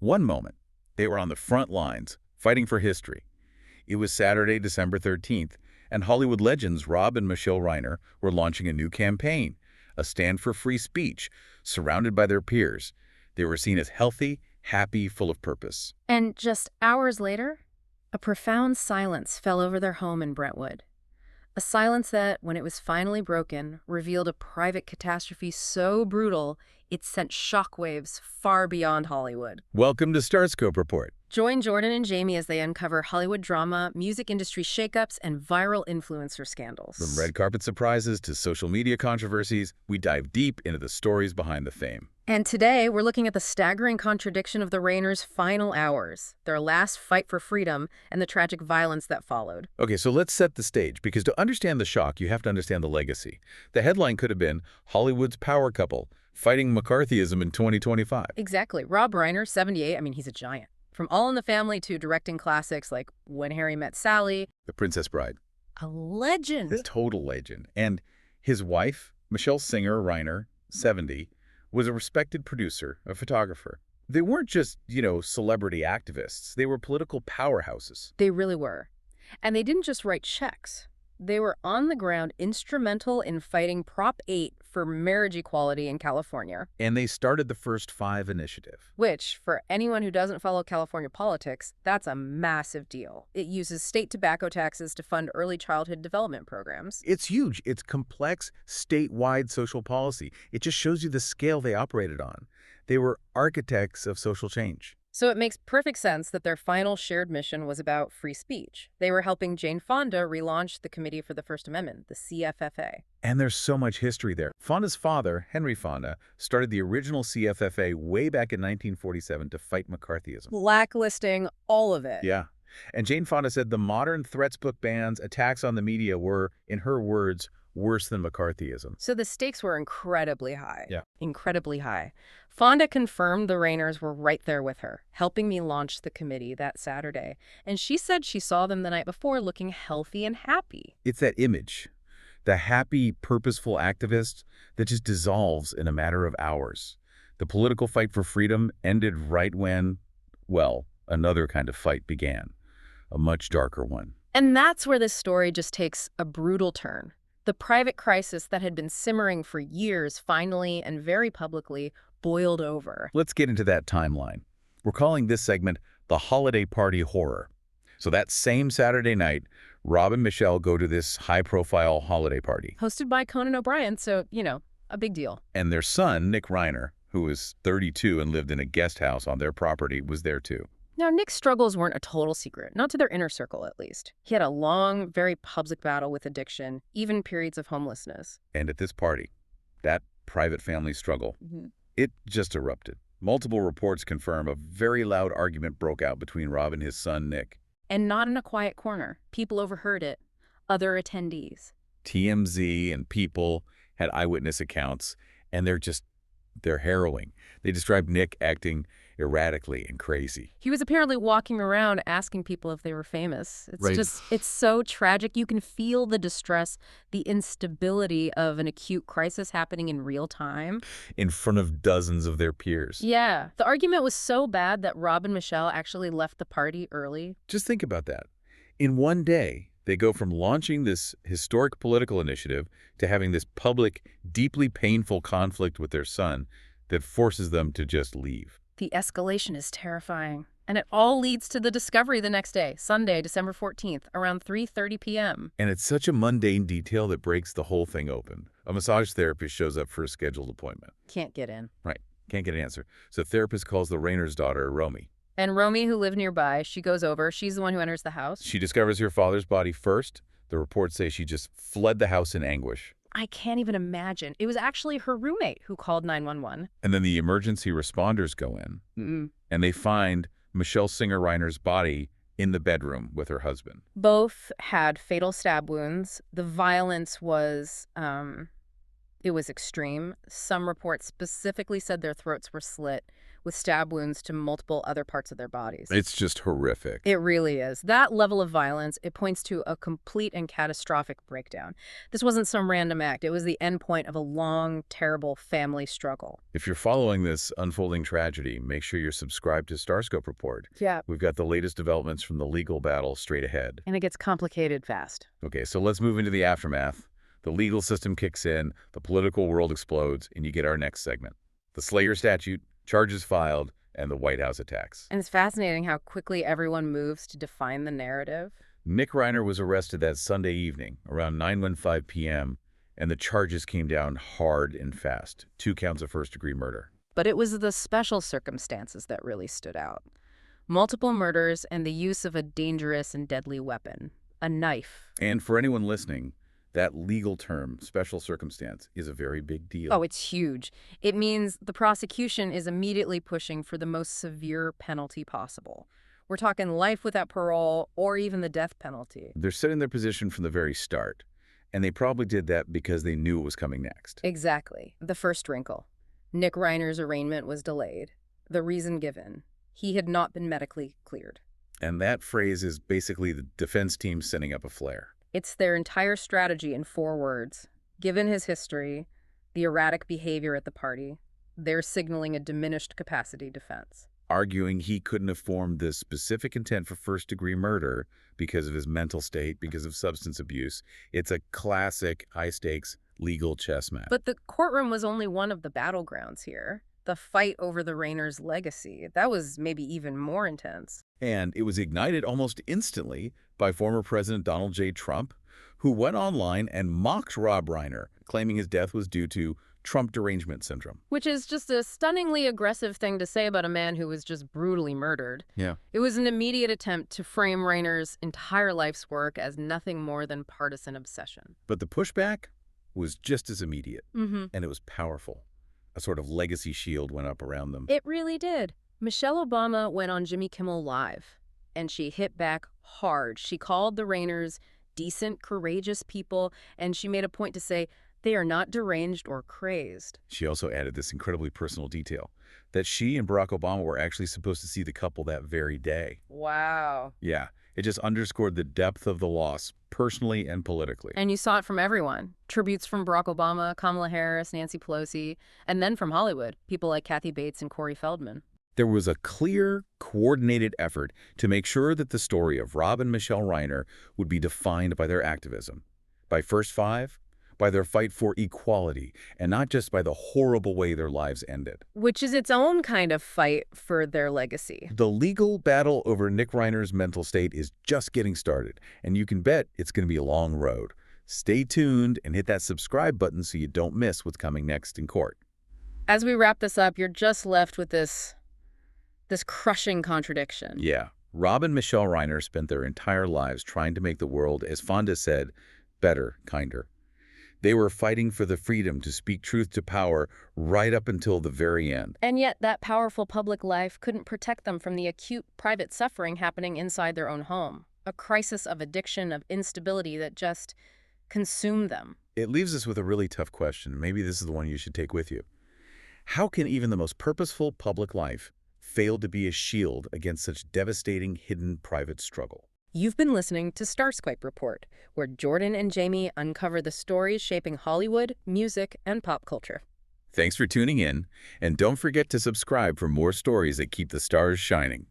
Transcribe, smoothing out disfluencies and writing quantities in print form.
One moment, they were on the front lines, fighting for history. It was Saturday, December 13th, and Hollywood legends Rob and Michele Reiner were launching a new campaign, a stand for free speech, surrounded by their peers. They were seen as healthy, happy, full of purpose. And just hours later, a profound silence fell over their home in Brentwood. A silence that, when it was finally broken, revealed a private catastrophe so brutal it sent shockwaves far beyond Hollywood. Welcome to StarScope Report. Join Jordan and Jamie as they uncover Hollywood drama, music industry shakeups, and viral influencer scandals. From red carpet surprises to social media controversies, we dive deep into the stories behind the fame. And today, we're looking at the staggering contradiction of the Reiners' final hours, their last fight for freedom, and the tragic violence that followed. Okay, so let's set the stage, because to understand the shock, you have to understand the legacy. The headline could have been, Hollywood's power couple, fighting McCarthyism in 2025. Exactly. Rob Reiner, 78, he's a giant. From All in the Family to directing classics like When Harry Met Sally. The Princess Bride. A legend. A total legend. And his wife, Michele Reiner, 70, was a respected producer, a photographer. They weren't just, celebrity activists. They were political powerhouses. They really were. And they didn't just write checks. They were on the ground instrumental in fighting Prop 8 for marriage equality in California. And they started the First Five initiative. Which, for anyone who doesn't follow California politics, that's a massive deal. It uses state tobacco taxes to fund early childhood development programs. It's huge. It's complex, statewide social policy. It just shows you the scale they operated on. They were architects of social change. So it makes perfect sense that their final shared mission was about free speech. They were helping Jane Fonda relaunch the Committee for the First Amendment, the CFFA. And there's so much history there. Fonda's father, Henry Fonda, started the original CFFA way back in 1947 to fight McCarthyism. Blacklisting all of it. Yeah. And Jane Fonda said the modern threats book bans, attacks on the media were, in her words, worse than McCarthyism. So the stakes were incredibly high. Yeah. Incredibly high. Fonda confirmed the Reiners were right there with her, helping me launch the committee that Saturday. And she said she saw them the night before looking healthy and happy. It's that image, the happy, purposeful activist that just dissolves in a matter of hours. The political fight for freedom ended right when, well, another kind of fight began, a much darker one. And that's where this story just takes a brutal turn. The private crisis that had been simmering for years finally and very publicly boiled over. Let's get into that timeline. We're calling this segment the holiday party horror. So that same Saturday night, Rob and Michele go to this high-profile holiday party. Hosted by Conan O'Brien, so, a big deal. And their son, Nick Reiner, who was 32 and lived in a guest house on their property, was there too. Now, Nick's struggles weren't a total secret, not to their inner circle at least. He had a long, very public battle with addiction, even periods of homelessness. And at this party, that private family struggle, it just erupted. Multiple reports confirm a very loud argument broke out between Rob and his son, Nick. And not in a quiet corner. People overheard it. Other attendees. TMZ and People had eyewitness accounts, and they're harrowing. They described Nick acting erratically and crazy. He was apparently walking around asking people if they were famous. Right. It's so tragic. You can feel the distress, the instability of an acute crisis happening in real time. In front of dozens of their peers. Yeah. The argument was so bad that Rob and Michele actually left the party early. Just think about that. In one day, they go from launching this historic political initiative to having this public, deeply painful conflict with their son that forces them to just leave. The escalation is terrifying. And it all leads to the discovery the next day, Sunday, December 14th, around 3:30 p.m. And it's such a mundane detail that breaks the whole thing open. A massage therapist shows up for a scheduled appointment. Can't get in. Right. Can't get an answer. So the therapist calls the Reiners' daughter, Romy. And Romy, who lived nearby, she goes over. She's the one who enters the house. She discovers her father's body first. The reports say she just fled the house in anguish. I can't even imagine. It was actually her roommate who called 911. And then the emergency responders go in, and they find Michele Reiner's body in the bedroom with her husband. Both had fatal stab wounds. The violence was, it was extreme. Some reports specifically said their throats were slit with stab wounds to multiple other parts of their bodies. It's just horrific. It really is. That level of violence, it points to a complete and catastrophic breakdown. This wasn't some random act. It was the endpoint of a long, terrible family struggle. If you're following this unfolding tragedy, make sure you're subscribed to StarScope Report. Yeah. We've got the latest developments from the legal battle straight ahead. And it gets complicated fast. Okay, so let's move into the aftermath. The legal system kicks in, the political world explodes, and you get our next segment. The Slayer statute, charges filed, and the White House attacks. And it's fascinating how quickly everyone moves to define the narrative. Nick Reiner was arrested that Sunday evening, around 9:15 p.m., and the charges came down hard and fast. 2 counts of first-degree murder. But it was the special circumstances that really stood out. Multiple murders and the use of a dangerous and deadly weapon, a knife. And for anyone listening, that legal term, special circumstance, is a very big deal. Oh, it's huge. It means the prosecution is immediately pushing for the most severe penalty possible. We're talking life without parole or even the death penalty. They're setting their position from the very start, and they probably did that because they knew it was coming next. Exactly. The first wrinkle. Nick Reiner's arraignment was delayed. The reason given: he had not been medically cleared. And that phrase is basically the defense team setting up a flare. It's their entire strategy in 4 words. Given his history, the erratic behavior at the party, they're signaling a diminished capacity defense. Arguing he couldn't have formed this specific intent for first-degree murder because of his mental state, because of substance abuse. It's a classic high-stakes legal chess match. But the courtroom was only one of the battlegrounds here. The fight over the Reiners' legacy, that was maybe even more intense. And it was ignited almost instantly by former President Donald J. Trump, who went online and mocked Rob Reiner, claiming his death was due to Trump derangement syndrome. Which is just a stunningly aggressive thing to say about a man who was just brutally murdered. Yeah. It was an immediate attempt to frame Reiner's entire life's work as nothing more than partisan obsession. But the pushback was just as immediate, Mm-hmm. and it was powerful. A sort of legacy shield went up around them. It really did. Michelle Obama went on Jimmy Kimmel Live, and she hit back hard. She called the Reiners decent, courageous people, and she made a point to say they are not deranged or crazed. She also added this incredibly personal detail, that she and Barack Obama were actually supposed to see the couple that very day. Wow. Yeah, it just underscored the depth of the loss, personally and politically. And you saw it from everyone. Tributes from Barack Obama, Kamala Harris, Nancy Pelosi, and then from Hollywood, people like Kathy Bates and Corey Feldman. There was a clear, coordinated effort to make sure that the story of Rob and Michele Reiner would be defined by their activism, by First Five, by their fight for equality, and not just by the horrible way their lives ended. Which is its own kind of fight for their legacy. The legal battle over Nick Reiner's mental state is just getting started, and you can bet it's going to be a long road. Stay tuned and hit that subscribe button so you don't miss what's coming next in court. As we wrap this up, you're just left with this crushing contradiction. Yeah, Rob and Michele Reiner spent their entire lives trying to make the world, as Fonda said, better, kinder. They were fighting for the freedom to speak truth to power right up until the very end. And yet that powerful public life couldn't protect them from the acute private suffering happening inside their own home. A crisis of addiction, of instability that just consumed them. It leaves us with a really tough question. Maybe this is the one you should take with you. How can even the most purposeful public life fail to be a shield against such devastating hidden private struggle? You've been listening to StarScope Report, where Jordan and Jamie uncover the stories shaping Hollywood, music, and pop culture. Thanks for tuning in, and don't forget to subscribe for more stories that keep the stars shining.